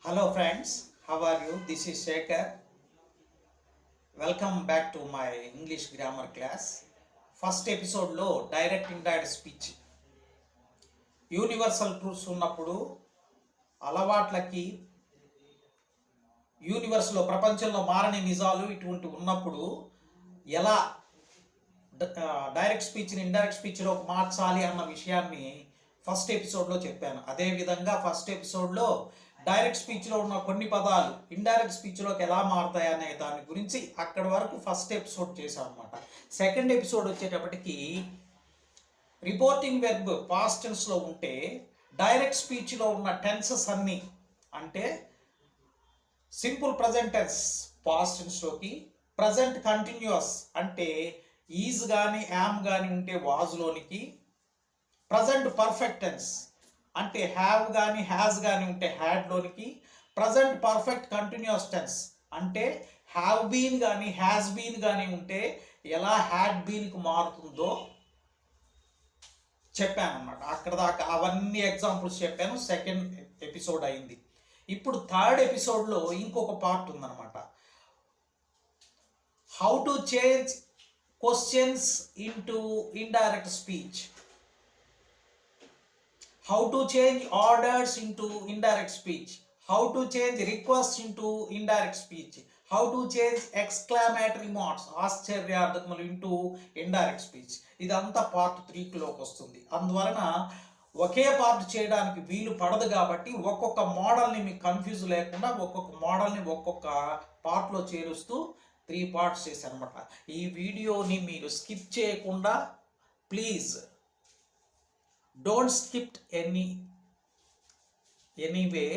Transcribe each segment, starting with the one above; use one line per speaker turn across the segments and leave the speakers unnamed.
Hello friends, how are you? This is Shekhar. Welcome back to my English grammar class. First ఎపిసోడ్లో direct indirect speech universal truths ఉన్నప్పుడు అలవాట్లకి యూనివర్స్లో ప్రపంచంలో మారని నిజాలు ఇటువంటి ఉన్నప్పుడు ఎలా డైరెక్ట్ స్పీచ్ని ఇండైరెక్ట్ స్పీచ్లో మార్చాలి అన్న విషయాన్ని ఫస్ట్ ఎపిసోడ్లో చెప్పాను. అదేవిధంగా ఫస్ట్ ఎపిసోడ్లో డైరెక్ట్ స్పీచ్లో ఉన్న కొన్ని పదాలు ఇండైరెక్ట్ స్పీచ్లోకి ఎలా మారుతాయి అనే దాని గురించి అక్కడి వరకు ఫస్ట్ ఎపిసోడ్ చేశాం అనమాట. సెకండ్ ఎపిసోడ్ వచ్చేటప్పటికి రిపోర్టింగ్ వెర్బ్ పాస్ట్ టెన్స్లో ఉంటే డైరెక్ట్ స్పీచ్లో ఉన్న టెన్సెస్ అన్నీ అంటే సింపుల్ ప్రజెంట్ టెన్స్ పాస్ట్ టెన్స్లోకి, ప్రజెంట్ కంటిన్యూస్ అంటే ఈజ్ కానీ యామ్ కానీ ఉంటే వాజ్లోనికి, ప్రజెంట్ పర్ఫెక్ట్ టెన్స్ అంటే హ్యావ్ కానీ హ్యాజ్ కానీ ఉంటే హ్యాడ్లోనికి, ప్రజెంట్ పర్ఫెక్ట్ కంటిన్యూస్ టెన్స్ అంటే హ్యావ్ బీన్ కానీ హ్యాజ్ బీన్ కానీ ఉంటే ఎలా హ్యాడ్ బీన్కి మారుతుందో చెప్పాను అన్నమాట. అక్కడ దాకా అవన్నీ ఎగ్జాంపుల్స్ చెప్పాను. సెకండ్ ఎపిసోడ్ అయింది. ఇప్పుడు థర్డ్ ఎపిసోడ్లో ఇంకొక పార్ట్ ఉందన్నమాట. How to change questions into indirect speech, how to change orders into indirect speech, how to change requests into indirect speech, how to change exclamatory marks ఆశ్చర్యార్థకములు into indirect speech. ఇదంతా part 3లోకి వస్తుంది. అందువలన ఒకే part చేయడానికి వీలు పడదు కాబట్టి ఒక్కొక్క మోడల్ని మీకు కన్ఫ్యూజ్ లేకుండా ఒక్కొక్క మోడల్ని ఒక్కొక్క పార్ట్లో చేరుస్తూ 3 పార్ట్స్ చేశాను అనమాట. ఈ వీడియోని మీరు స్కిప్ చేయకుండా please don't skip anyway.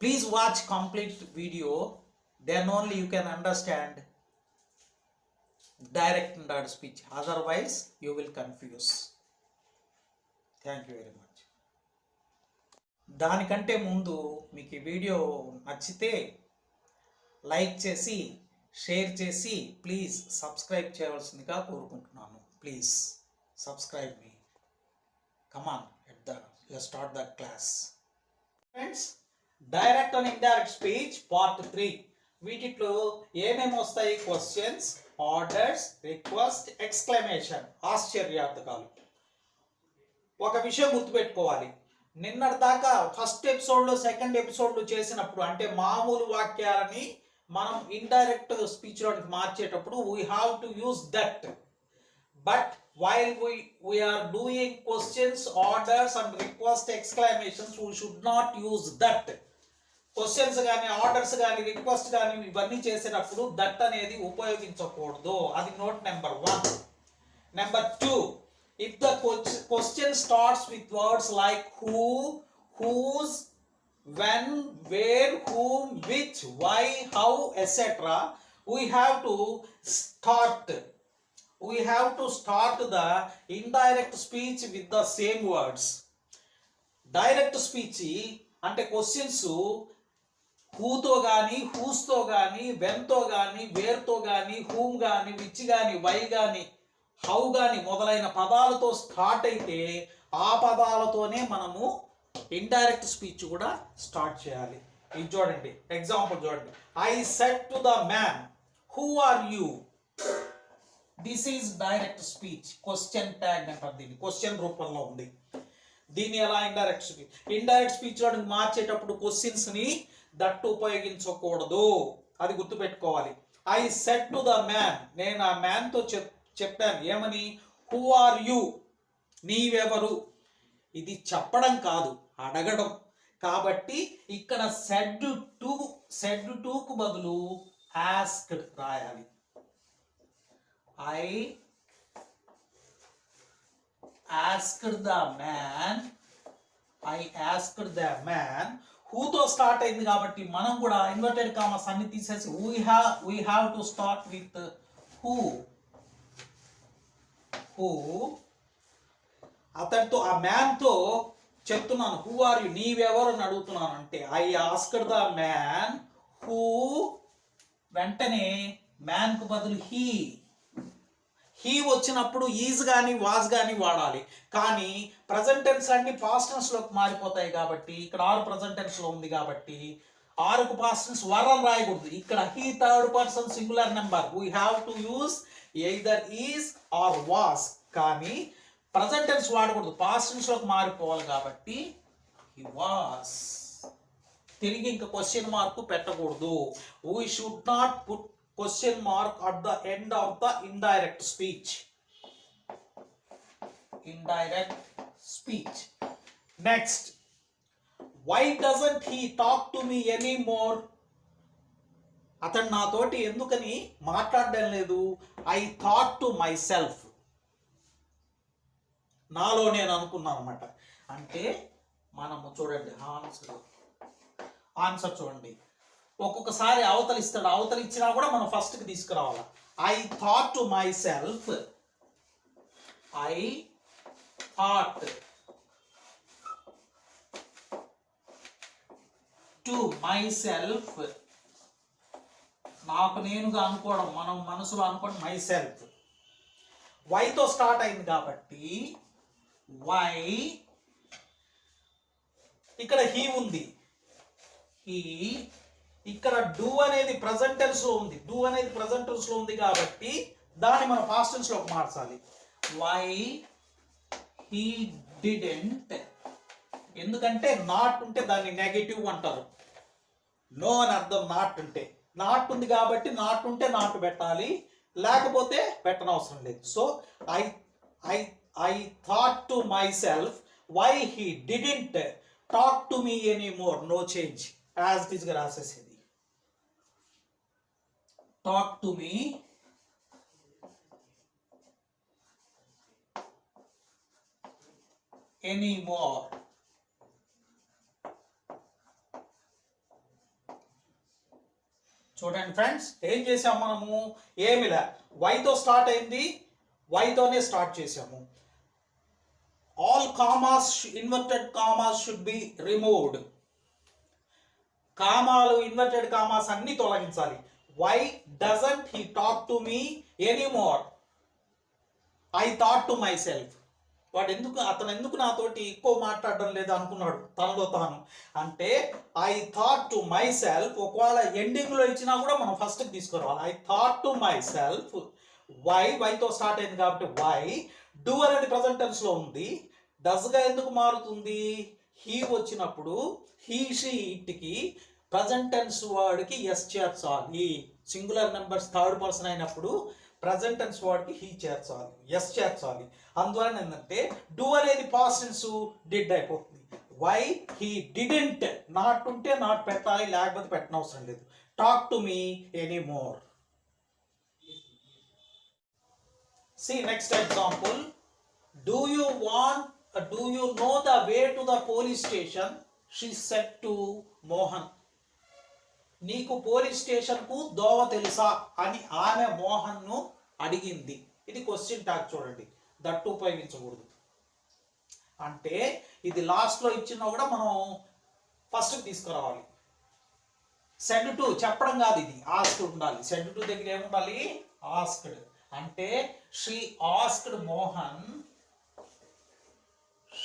Please watch complete video, then only you can understand direct and indirect speech, otherwise you will confuse. Thank you very much. దానికంటే ముందు మీకు ఈ వీడియో నచ్చితే లైక్ చేసి షేర్ చేసి ప్లీజ్ సబ్స్క్రైబ్ చేయవలసిందిగా కోరుకుంటున్నాను. Please subscribe me. Come on, let's start the class. Friends, direct and indirect speech part 3. వీటిలో ఏమేమి వస్తాయి? క్వశ్చన్స్, ఆర్డర్స్, రిక్వెస్ట్, ఎక్స్క్లమేషన్ ఆశ్చర్యార్థకాలు. ఒక విషయం గుర్తుపెట్టుకోవాలి, నిన్నటి దాకా ఫస్ట్ ఎపిసోడ్లో సెకండ్ ఎపిసోడ్లో చేసినప్పుడు అంటే మామూలు వాక్యాలని మనం ఇండైరెక్ట్ స్పీచ్లోకి మార్చేటప్పుడు we have to use that. But while we are doing questions, orders and request exclamations, we should not use that. Questions కానీ ఆర్డర్స్ కానీ రిక్వెస్ట్ కానీ ఇవన్నీ చేసేటప్పుడు దట్ అనేది ఉపయోగించకూడదు. అది note number 1. Number 2, if the question starts with words like who, whose, when, where, whom, which, why, how, etc., we have to start the indirect speech with the same words. Direct speech అంటే questions హూతో కానీ, హూస్తో కానీ, వెన్తో కానీ, వేర్తో కానీ, whom కానీ, which కానీ, why కానీ, how కానీ మొదలైన పదాలతో స్టార్ట్ అయితే ఆ పదాలతోనే మనము ఇండైరెక్ట్ స్పీచ్ కూడా స్టార్ట్ చేయాలి. ఇది చూడండి, ఎగ్జాంపుల్ చూడండి. I said to the man who are you. This is direct speech. Question tag అంటారు దీన్ని, క్వశ్చన్ రూపంలో ఉంది. దీన్ని ఎలా ఇండైరెక్ట్ స్పీచ్, ఇండైరెక్ట్ స్పీచ్లో మార్చేటప్పుడు క్వశ్చన్స్ని దట్టు ఉపయోగించకూడదు. అది గుర్తుపెట్టుకోవాలి. I said to the man, నేను ఆ మ్యాన్తో చెప్పాను ఏమని? హూ ఆర్ యూ, నీవెవరు. ఇది చెప్పడం కాదు, అడగడం. కాబట్టి ఇక్కడ సెడ్ టుకు బదులు ఆస్క్డ్ రాయాలి. I asked the man whoతో స్టార్ట్ అయింది కాబట్టి మనం కూడా ఇన్వర్టెడ్ కామర్స్ అన్ని తీసేసి we have to start with who. అతడితో ఆ మ్యాన్తో చెప్తున్నాను హూ ఆర్ యు, నీవెవరు అని అడుగుతున్నాను. అంటే I asked the man who, వెంటనే మ్యాన్కు బదులు హీ వచ్చినప్పుడు ఈజ్ కానీ వాజ్ కానీ వాడాలి. కానీ ప్రజెంట్ టెన్స్ అన్ని పాస్ట్ టెన్స్ లోకి మారిపోతాయి కాబట్టి ఇక్కడ ఆర్ ప్రజెంట్ టెన్స్ లో ఉంది కాబట్టి ఆరుకు పాస్ట్ టెన్స్ వర్ అని రాయకూడదు. ఇక్కడ he third person singular number, we have to use either is or was. కానీ ప్రజెంట్ టెన్స్ వాడకూడదు, పాస్ట్ టెన్స్ లోకి మారిపోవాలి కాబట్టి హీ వాస్. తిరిగి ఇంకా క్వశ్చన్ మార్క్ పెట్టకూడదు. We should not put question mark at the end of the indirect speech. Indirect speech. Next, why doesn't he talk to me anymore? అతను నాతోటి ఎందుకని మాట్లాడడం లేదు? I thought to my self, నాలో నేను అనుకున్నాను అనమాట. అంటే మనము చూడండి ఆన్సర్ చూడండి, ఒక్కొక్కసారి అవతల ఇస్తాడు, అవతల ఇచ్చినా కూడా మనం ఫస్ట్కి తీసుకురావాలి. I thought to my self, I thought to my self, నాకు నేనుగా అనుకోవడం, మనం మనసులో అనుకోవడం మై సెల్ఫ్. వైతో స్టార్ట్ అయింది కాబట్టి వై, ఇక్కడ హీ ఉంది, హీ, ఇక్కడ డూ అనేది ప్రజెంట్ టెన్స్ లో ఉంది, డూ అనేది ప్రజెంట్ టెన్స్ లో ఉంది కాబట్టి దాన్ని మనం పాస్ట్ టెన్స్ లోకి మార్చాలి. వై హీ డిడెంట్, ఎందుకంటే నాట్ ఉంటే దాన్ని నెగటివ్ అంటారు, నో అని అర్థం. నాట్ ఉంటే, నాట్ ఉంది కాబట్టి నాట్ ఉంటే నాట్ పెట్టాలి, లేకపోతే పెట్టనవసరం లేదు. So I I I thought to myself why he didn't talk to me any more, no change, as it is గా రాసేసేది. talk to me anymore. చూడండి ఫ్రెండ్స్, ఏం చేసాము మనము? ఏమిలా, వైతో స్టార్ట్ అయింది, వైతోనే స్టార్ట్ చేసాము. All commas, inverted commas should be removed. కామాలు, ఇన్వర్టెడ్ కామాస్ అన్ని తొలగించాలి. Why doesn't he talk to me anymore? I thought to myself. అతను ఎందుకు నాతోటి ఎక్కువ మాట్లాడడం లేదు అనుకున్నాడు తనలో తాను. అంటే I thought to myself, ఒకవేళ ఎండింగ్ లో ఇచ్చినా కూడా మనం ఫస్ట్ తీసుకురావాలి. I thought to myself why, వైతో స్టార్ట్ అయింది కాబట్టి వై. డూ అనేది ప్రజెంట్ టెన్స్ లో ఉంది, డస్ గా ఎందుకు మారుతుంది? హీ వచ్చినప్పుడు హీ, షీ, ఇట్కి ప్రజెంట్ టెన్స్ వాడికి ఎస్ చేర్చాలి. సింగులర్ నెంబర్స్ థర్డ్ పర్సన్ అయినప్పుడు ప్రజెంట్ టెన్స్ వాడికి హీ చేర్చాలి, ఎస్ చేర్చాలి. అందువలన ఏంటంటే డూ అనేది పాస్ట్ టెన్స్, డిడ్ అయిపోతుంది. వై హీ డిడెంట్, నాట్ ఉంటే నాట్ పెట్టాలి, లేకపోతే పెట్టనవసరం లేదు. Talk to me any more. See next example. Do you know the way to the police station? She said to Mohan. నీకు పోలీస్ స్టేషన్ కు దోవ తెలుసా అని ఆమె మోహన్ ను అడిగింది. ఇది క్వశ్చన్ ట్యాగ్ చూడండి, దట్టు ఉపయోగించకూడదు. అంటే ఇది లాస్ట్ లో ఇచ్చినా కూడా మనం ఫస్ట్ తీసుకురావాలి. సెడ్ టు చెప్పడం కాదు, ఇది ఆస్క్డ్ ఉండాలి. సెడ్ టు దగ్గర ఏముండాలి? ఆస్క్డ్. అంటే she asked Mohan,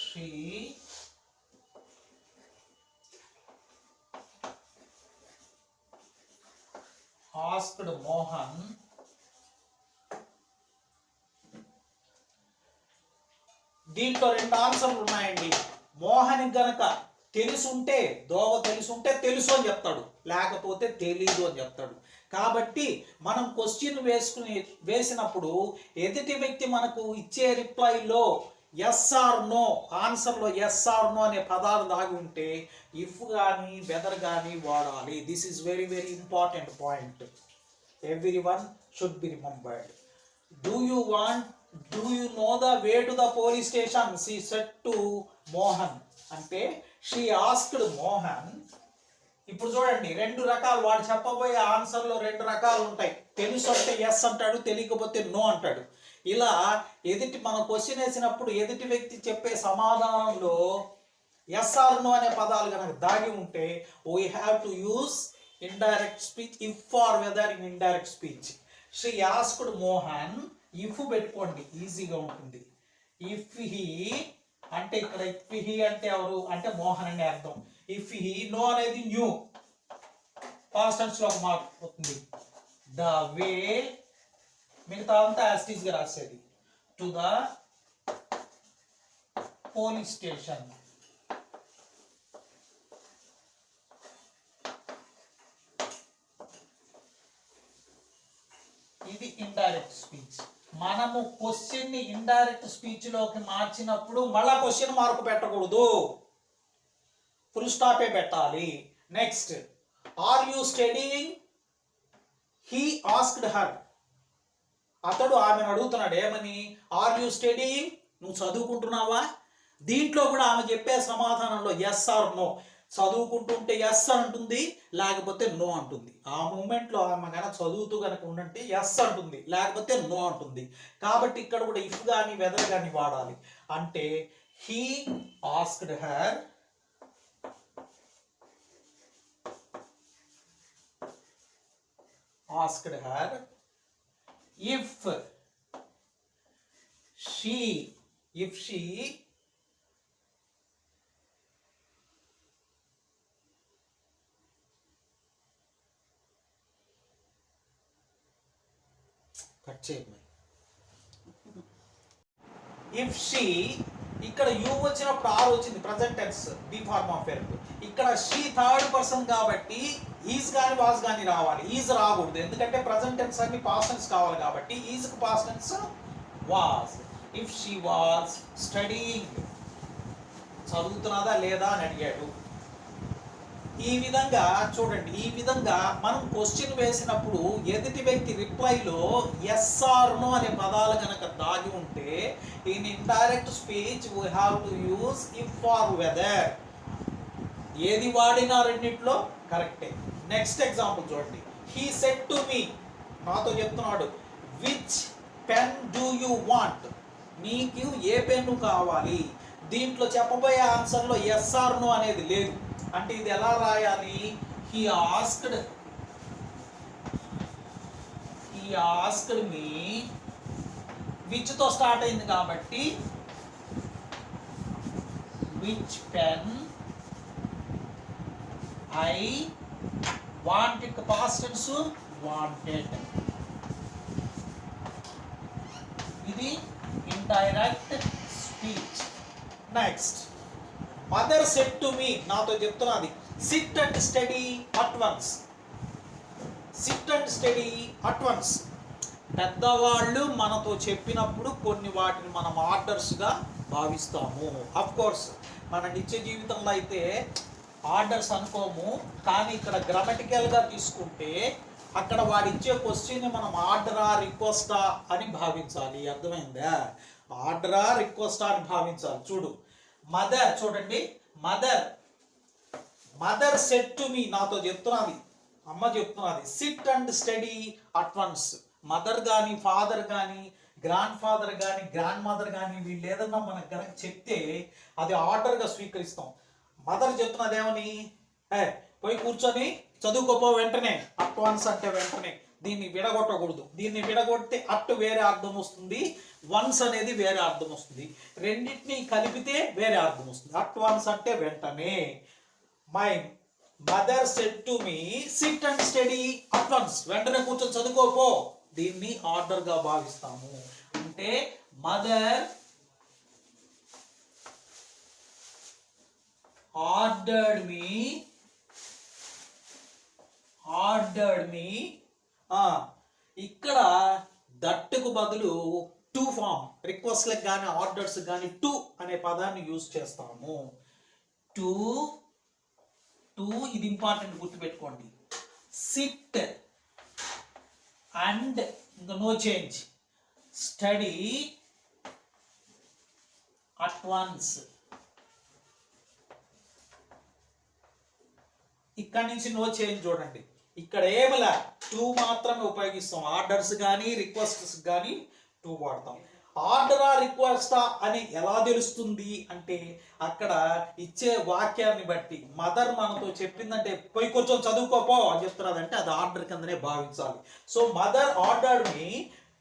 she asked Mohan దీంట్లో రెండు ఆన్సర్లు ఉన్నాయండి. మోహన్ గనక తెలుసుంటే, దోవ తెలుసుంటే తెలుసు అని చెప్తాడు, లేకపోతే తెలీదు అని చెప్తాడు. కాబట్టి మనం క్వశ్చన్ వేసినప్పుడు ఎదుటి వ్యక్తి మనకు ఇచ్చే రిప్లైలో ఎస్ ఆర్ నో, ఆన్సర్లో ఎస్ ఆర్ నో అనే పదాలు దాగి ఉంటే ఇఫ్ కానీ వెదర్ కానీ వాడాలి. This is very very important point. Everyone should be remembered. Do you know the way to the police station? She said to Mohan. అంటే she asked Mohan. ఇప్పుడు చూడండి, రెండు రకాలు, వాడు చెప్పబోయే ఆన్సర్లో రెండు రకాలు ఉంటాయి. తెలుసు అంటే ఎస్ అంటాడు, తెలియకపోతే నో అంటాడు. ఇలా ఎదుటి మనం క్వశ్చన్ వేసినప్పుడు ఎదుటి వ్యక్తి చెప్పే సమాధానంలో ఎస్ ఆర్ నో అనే పదాలు కనుక దాగి ఉంటే we have to use indirect speech if or whether in indirect speech. She asked Mohan if పెట్టుకోండి, ఈజీగా ఉంటుంది. ఇఫ్ హీ అంటే ఇక్కడ ఇఫ్ హీ అంటే ఎవరు అంటే మోహన్ అనే అర్థం. ఇఫ్ హీ, నో అనేది న్యూ, పాస్ట్ టెన్స్ లో మారుతుంది. ద వే, మిగతా అంతా యాస్టీస్ గా రాసేది. To the police station. ఇది ఇండైరెక్ట్ స్పీచ్. మనము క్వశ్చన్ ని ఇండైరెక్ట్ స్పీచ్ లోకి మార్చినప్పుడు మళ్ళా క్వశ్చన్ మార్క్ పెట్టకూడదు, ఫుల్ స్టాపే పెట్టాలి. Next, are you studying? He asked her. అతడు ఆమెను అడుగుతున్నాడు ఏమని? Are you studying? నువ్వు చదువుకుంటున్నావా? దీంట్లో కూడా ఆమె చెప్పే సమాధానంలో ఎస్ ఆర్ నో. చదువుకుంటుంటే ఎస్ అంటుంది, లేకపోతే నో అంటుంది. ఆ మూమెంట్లో ఆమె కనుక చదువుతూ కనుక ఉండంటే ఎస్ అంటుంది, లేకపోతే నో అంటుంది. కాబట్టి ఇక్కడ కూడా ఇఫ్ కానీ వెదర్ కానీ వాడాలి. అంటే he asked her, asked her if she cut చేయండి. ఇఫ్ షీ, ఇక్కడ యూ వచ్చినప్పుడు ఆర్ వచ్చింది, present tense be form of verb. ఇక్కడ షీ థర్డ్ పర్సన్ కాబట్టి ఈజ్ కానీ వాజ్ కానీ రావాలి, ఈజ్ రాకూడదు. ఎందుకంటే ప్రజెంట్ టెన్స్ అన్ని పాస్ట్ టెన్స్ కావాలి కాబట్టి ఈజ్ కు past tense was. If she was studying, చదువుతున్నదా లేదా అని అడిగాడు. ఈ విధంగా చూడండి, ఈ విధంగా మనం క్వశ్చన్ వేసినప్పుడు ఎదుటి వ్యక్తి రిప్లైలో ఎస్ ఆర్ నో అనే పదాలు కనుక దాగి ఉంటే in indirect speech we have to use if or whether. ఏది వాడినా రెండిట్లో కరెక్టే. నెక్స్ట్ ఎగ్జాంపుల్ చూడండి. హీ సెడ్ టు మీ, నాతో చెప్తున్నాడు, which pen do you want? నీకు ఏ పెన్ను కావాలి? దీంట్లో చెప్పబోయే ఆన్సర్లో ఎస్ ఆర్ నో అనేది లేదు. అంటే ఇది ఎలా రాయాలి? హీ ఆస్క్డ్ మీ, విచ్ తో స్టార్ట్ అయింది కాబట్టి which pen I wanted, past tense wanted. ఇది indirect speech. Next, mother said to me, నాతో చెప్తున్నది, sit and study at once. Sit and study at once. పెద్దవాళ్ళు మనతో చెప్పినప్పుడు కొన్ని వాటిని మనం ఆర్డర్స్గా భావిస్తాము. అఫ్ కోర్స్ మన నిత్య జీవితంలో అయితే ఆర్డర్స్ అనుకోము, కానీ ఇక్కడ గ్రామటికల్గా తీసుకుంటే అక్కడ వాడు ఇచ్చే క్వశ్చన్ని మనం ఆర్డరా రిక్వెస్టా అని భావించాలి. అర్థమైందా? ఆర్డరా రిక్వెస్టా అని భావించాలి. చూడు, మదర్ చూడండి, మదర్ సెడ్ టు మీ, నాతో చెప్తున్నది, అమ్మ చెప్తున్నది, sit and study at once. Mother కానీ ఫాదర్ కానీ గ్రాండ్ ఫాదర్ కానీ గ్రాండ్ మదర్ కానీ వీళ్ళు ఏదన్నా మనకు కనుక చెప్తే అది ఆర్డర్గా స్వీకరిస్తాం. మదర్ చెప్తున్నది ఏమని? పోయి కూర్చొని చదువుకోపో వెంటనే. అట్ వన్స్ అంటే వెంటనే. దీన్ని విడగొట్టకూడదు. దీన్ని విడగొడితే అట్ వేరే అర్థం వస్తుంది, వన్స్ అనేది వేరే అర్థం వస్తుంది. రెండింటినీ కలిపితే వేరే అర్థం వస్తుంది. అట్ వన్స్ అంటే వెంటనే. My mother said to me SIT and study at once. వెంటనే కూర్చొని చదువుకోపో. దీన్ని ఆర్డర్ గా భావిస్తాము. అంటే మదర్ ఆర్డర్డ్ మీ. ఇక్కడ దట్టుకు బదులు టు ఫామ్, రిక్వెస్ట్లకు కానీ ఆర్డర్స్ కానీ టు అనే పదాన్ని యూజ్ చేస్తాము. టు ఇది ఇంపార్టెంట్, గుర్తుపెట్టుకోండి. సిట్ అండ్ ఇంకా no change, study at once. ఇక్కడ నుంచి నో చేంజ్ చూడండి. ఇక్కడ ఏమలా టూ మాత్రమే ఉపయోగిస్తాం. ఆర్డర్స్ కానీ రిక్వెస్ట్స్ కానీ టూ వాడతాం. ఆర్డరా రిక్వెస్టా అని ఎలా తెలుస్తుంది అంటే అక్కడ ఇచ్చే వాక్యాన్ని బట్టి. మదర్ మనతో చెప్పిందంటే పోయి కొంచెం చదువుకోపో అని చెప్తున్నదంటే అది ఆర్డర్ కిందనే భావించాలి. సో మదర్ ఆర్డర్డ్ మీ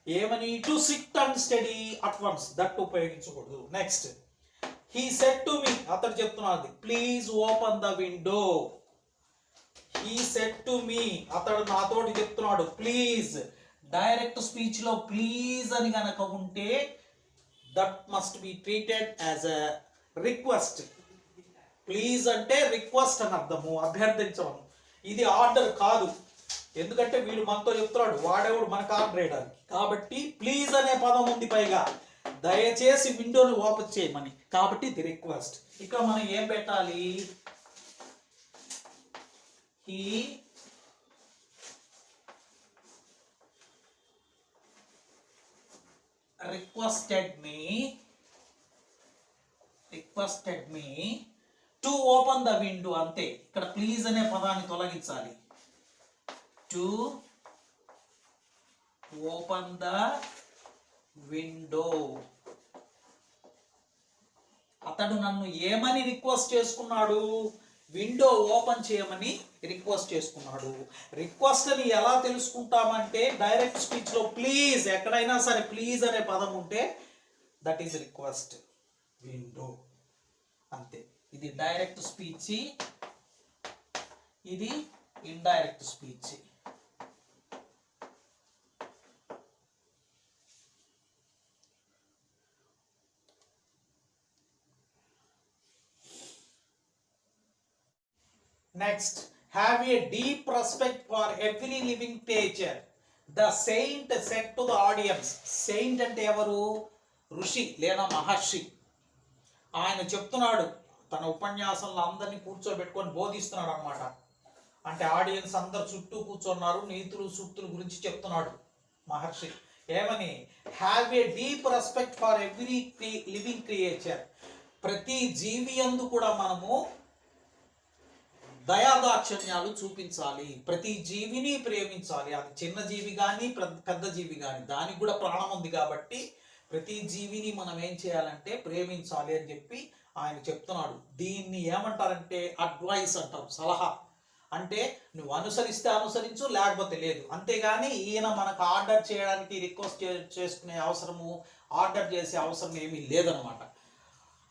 ఏమని? To sit and study at once, that ఉపయోగించకూడదు. Next, he said to me, అతడు చెప్తున్నాడు, please open the window. He said to me, అతడు నాతోటి చెప్తున్నాడు ప్లీజ్. డైరెక్ట్ స్పీచ్ లో ప్లీజ్ అని గనక ఉంటే that must be treated as a request. Please అంటే రిక్వెస్ట్ అని అర్థము, అభ్యర్థించడం. ఇది ఆర్డర్ కాదు, ఎందుకంటే వీడు మనతో చెప్తున్నాడు, వాడేవాడు మనకు ఆర్డర్ వేయడానికి. కాబట్టి ప్లీజ్ అనే పదం ఉంది పైగా, దయచేసి విండోని ఓపెన్ చేయమని. కాబట్టి ఇది రిక్వెస్ట్. ఇక్కడ మనం ఏం పెట్టాలి? He requested me to open the window. అంతే, ఇక్కడ ప్లీజ్ అనే పదాన్ని తొలగించాలి. To open the window. అతడు నన్ను ఏమని రిక్వెస్ట్ చేసుకున్నాడు? విండో ఓపెన్ చేయమని రిక్వెస్ట్ చేసుకున్నాడు. రిక్వెస్ట్ అని ఎలా తెలుసుకుంటామంటే, డైరెక్ట్ స్పీచ్ లో ప్లీజ్, ఎక్కడైనా సరే ప్లీజ్ అనే పదం ఉంటే దట్ ఈస్ రిక్వెస్ట్. విండో అంతే. ఇది డైరెక్ట్ స్పీచ్, ఇది indirect speech. Next, have a deep respect for every living creature. The saint said to the audience. Saint అంటే ఎవరు? ఋషి లేదా మహర్షి. ఆయన చెప్తున్నాడు, తన ఉపన్యాసంలో అందరినీ కూర్చోబెట్టుకొని బోధిస్తున్నాడు అనమాట. అంటే ఆడియన్స్ అందరు చుట్టూ కూర్చున్నారు, నీతులు సూక్తుల గురించి చెప్తున్నాడు మహర్షి. ఏమని? Have a deep respect for every living creature. ప్రతి జీవి యందు కూడా మనము దయాదాక్షిణ్యాలు చూపించాలి. ప్రతి జీవిని ప్రేమించాలి. అది చిన్న జీవి కానీ పెద్ద జీవి కానీ, దానికి కూడా ప్రాణం ఉంది కాబట్టి ప్రతి జీవిని మనం ఏం చేయాలంటే ప్రేమించాలి అని చెప్పి ఆయన చెప్తున్నాడు. దీన్ని ఏమంటారంటే అడ్వైస్ అంటారు, సలహా. అంటే నువ్వు అనుసరిస్తే అనుసరించు, లేకపోతే లేదు. అంతేగాని ఈయన మనకు ఆర్డర్ చేయడానికి, రిక్వెస్ట్ చేసుకునే అవసరము, ఆర్డర్ చేసే అవసరం ఏమీ లేదనమాట.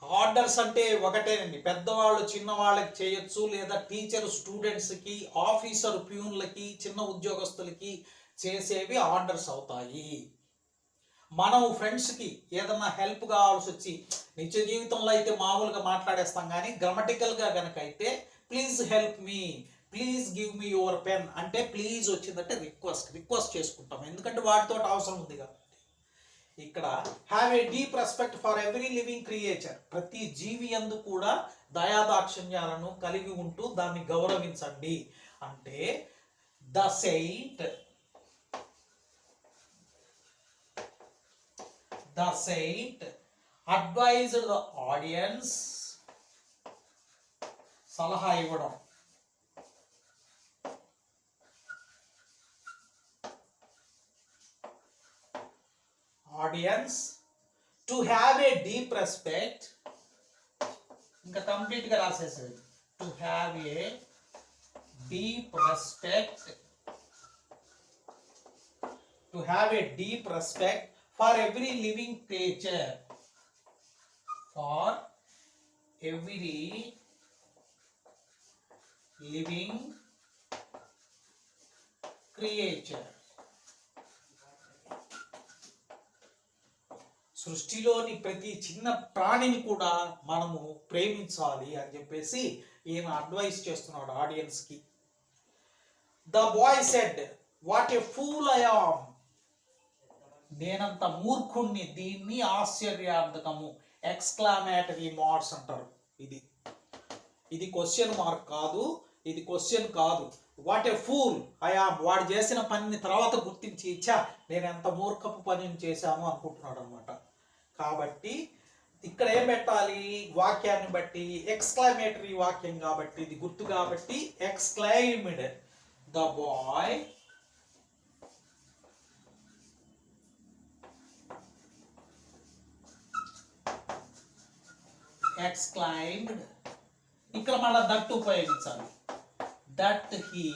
ఆర్డర్స్ అంటే ఒకటేనండి, పెద్దవాళ్ళు చిన్నవాళ్ళకి చేయొచ్చు, లేదా టీచర్ స్టూడెంట్స్కి, ఆఫీసర్ ప్యూన్లకి, చిన్న ఉద్యోగస్తులకి చేసేవి ఆర్డర్స్ అవుతాయి. మనం ఫ్రెండ్స్కి ఏదన్నా హెల్ప్ కావాల్సి వచ్చి, నిత్య జీవితంలో అయితే మామూలుగా మాట్లాడేస్తాం, కానీ గ్రామటికల్గా కనుక అయితే please help me, please give me your pen అంటే ప్లీజ్ వచ్చిందంటే రిక్వెస్ట్ చేసుకుంటాం, ఎందుకంటే వాటితో అవసరం ఉంది కాబట్టి. ఇక్కడ have a deep respect for every living creature. ప్రతి జీవి యందు కూడా దయాదాక్షిణ్యాలను కలిగి ఉంటూ దాన్ని గౌరవించండి. అంటే the saint advised the audience, సలహా ఇవ్వడం. Audience to have a deep respect, ఇంకా కంప్లీట్ గా రాసేసేది, to have a deep respect, to have a deep respect for every living creature, for every living creature. సృష్టిలోని ప్రతి చిన్న ప్రాణిని కూడా మనము ప్రేమించాలి అని చెప్పేసి ఈయన అడ్వైస్ చేస్తున్నాడు ఆడియన్స్కి. The boy said, what a pool I am. నేనంత మూర్ఖుణ్ణి. దీన్ని ఆశ్చర్యార్థకము, ఎక్స్క్లామేటరీ మార్క్స్ అంటారు. ఇది క్వశ్చన్ మార్క్ కాదు, ఇది క్వశ్చన్ కాదు. What a pool I am. వాడు చేసిన పనిని తర్వాత గుర్తించి, ఇచ్చా నేను ఎంత మూర్ఖపు పనిని చేశాను అనుకుంటున్నాడు అనమాట. కాబట్టి ఇక్కడ ఏం పెట్టాలి? వాక్యాన్ని బట్టి ఎక్స్క్లమేటరీ వాక్యం కాబట్టి, ఇది గుర్తు కాబట్టి ఎక్స్క్లైమ్డ్ ద బాయ్ ఎక్స్క్లైమ్డ్. ఇక్కడ మళ్ళీ దట్ ఉపయోగించాలి. దట్ హీ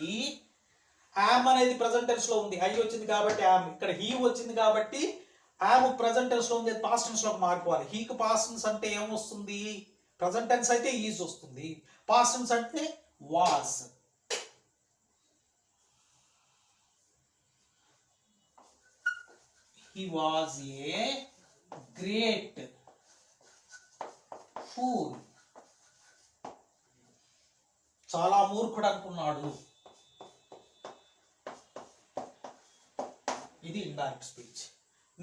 యామ్ అనేది ప్రజెంట్ టెన్స్ లో ఉంది, ఐ వచ్చింది కాబట్టి యామ్, ఇక్కడ హీ వచ్చింది కాబట్టి యామ్ ప్రజెంట్ టెన్స్ లో ఉంది, పాస్ట్ టెన్స్ లోకి మారిపోవాలి. హీకి పాస్ట్ టెన్స్ అంటే ఏమొస్తుంది, ప్రజెంట్ టెన్స్ అయితే ఈజ్ వస్తుంది, పాస్ట్ టెన్స్ అంటే was. He was a great fool, చాలా మూర్ఖుడు అనుకున్నాడు. ఇది ఇండైరెక్ట్ స్పీచ్.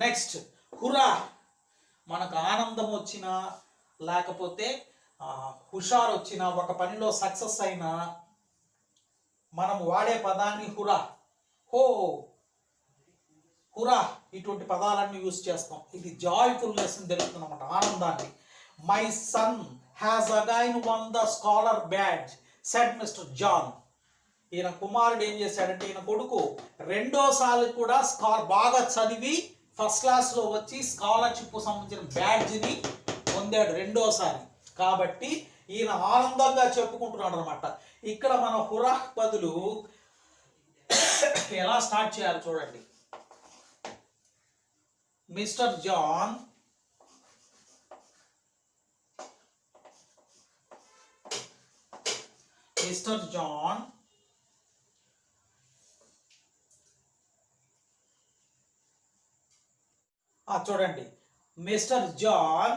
నెక్స్ట్ హురా, మనకు ఆనందం వచ్చినా లేకపోతే హుషారు వచ్చినా, ఒక పనిలో సక్సెస్ అయినా మనం వాడే పదాన్ని హురా, హో, హురా, ఇటువంటి పదాలన్నీ యూజ్ చేస్తాం. ఇది జాయ్ఫుల్నెస్ అని తెలుస్తుంది అన్నమాట, ఆనందాన్ని. My son has again won the scholar badge said mister John. ఈయన కుమారుడు ఏం చేశాడంటే, ఈయన కొడుకు రెండోసారి కూడా బాగా చదివి ఫస్ట్ క్లాస్లో వచ్చి స్కాలర్షిప్ సంబంధించిన బ్యాడ్జ్ని పొందాడు రెండోసారి. కాబట్టి ఈయన ఆనందంగా చెప్పుకుంటున్నాడు అనమాట. ఇక్కడ మన హురా బదులు ఎలా స్టార్ట్ చేయాలి చూడండి. మిస్టర్ జాన్ చూడండి, మిస్టర్ జాన్,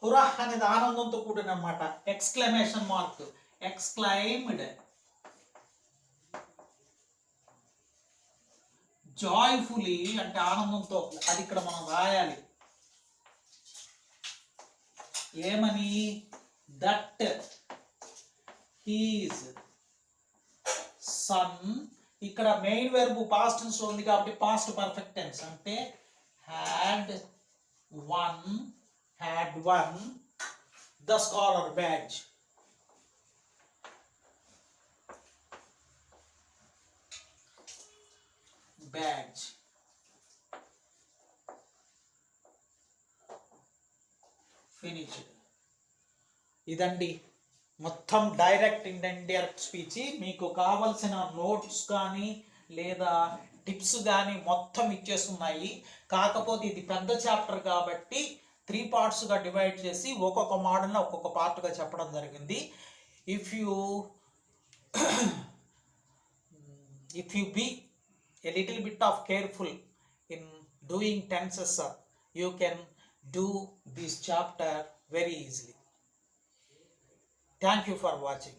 హురా అనేది ఆనందంతో కూడిన అనమాట, ఎక్స్క్లమేషన్ మార్క్, ఎక్స్క్లైమ్డ్. జాయ్ఫుల్లీ అంటే ఆనందంతో, అది ఇక్కడ మనం రాయాలి. ఏమని, దట్ హీజ్ సన్, ఇక్కడ మెయిన్ వెర్బ్ పాస్ట్ టెన్స్ లో ఉంది కాబట్టి పాస్ట్ పర్ఫెక్ట్ టెన్స్, అంటే had won the scholar badge. Finished. ఇదండి మొత్తం డైరెక్ట్ అండ్ ఇండైరెక్ట్ స్పీచ్. మీకు కావలసిన నోట్స్ కానీ లేదా టిప్స్ కానీ మొత్తం ఇచ్చేస్తున్నాయి. కాకపోతే ఇది పెద్ద చాప్టర్ కాబట్టి 3 పార్ట్స్గా డివైడ్ చేసి ఒక్కొక్క మోడల్ని ఒక్కొక్క పార్ట్గా చెప్పడం జరిగింది. If you be a little bit of careful in doing tenses, you can do this chapter very easily. Thank you for watching.